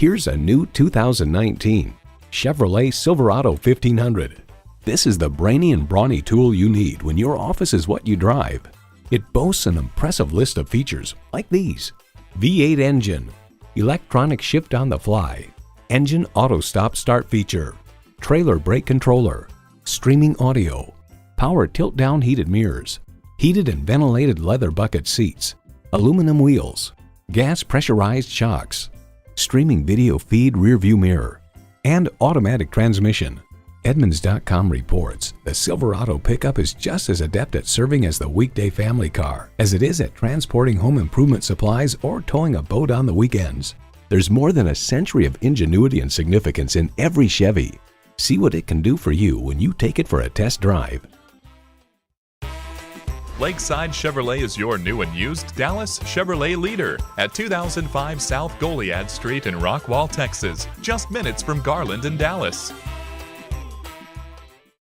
Here's a new 2019 Chevrolet Silverado 1500. This is the brainy and brawny tool you need when your office is what you drive. It boasts an impressive list of features like these: V8 engine, electronic shift on the fly, engine auto stop start feature, trailer brake controller, streaming audio, power tilt down heated mirrors, heated and ventilated leather bucket seats, aluminum wheels, gas pressurized shocks, streaming video feed rear view mirror, and automatic transmission. Edmunds.com reports the Silverado pickup is just as adept at serving as the weekday family car as it is at transporting home improvement supplies or towing a boat on the weekends. There's more than a century of ingenuity and significance in every Chevy. See what it can do for you when you take it for a test drive. Lakeside Chevrolet is your new and used Dallas Chevrolet leader at 2005 South Goliad Street in Rockwall, Texas, just minutes from Garland and Dallas.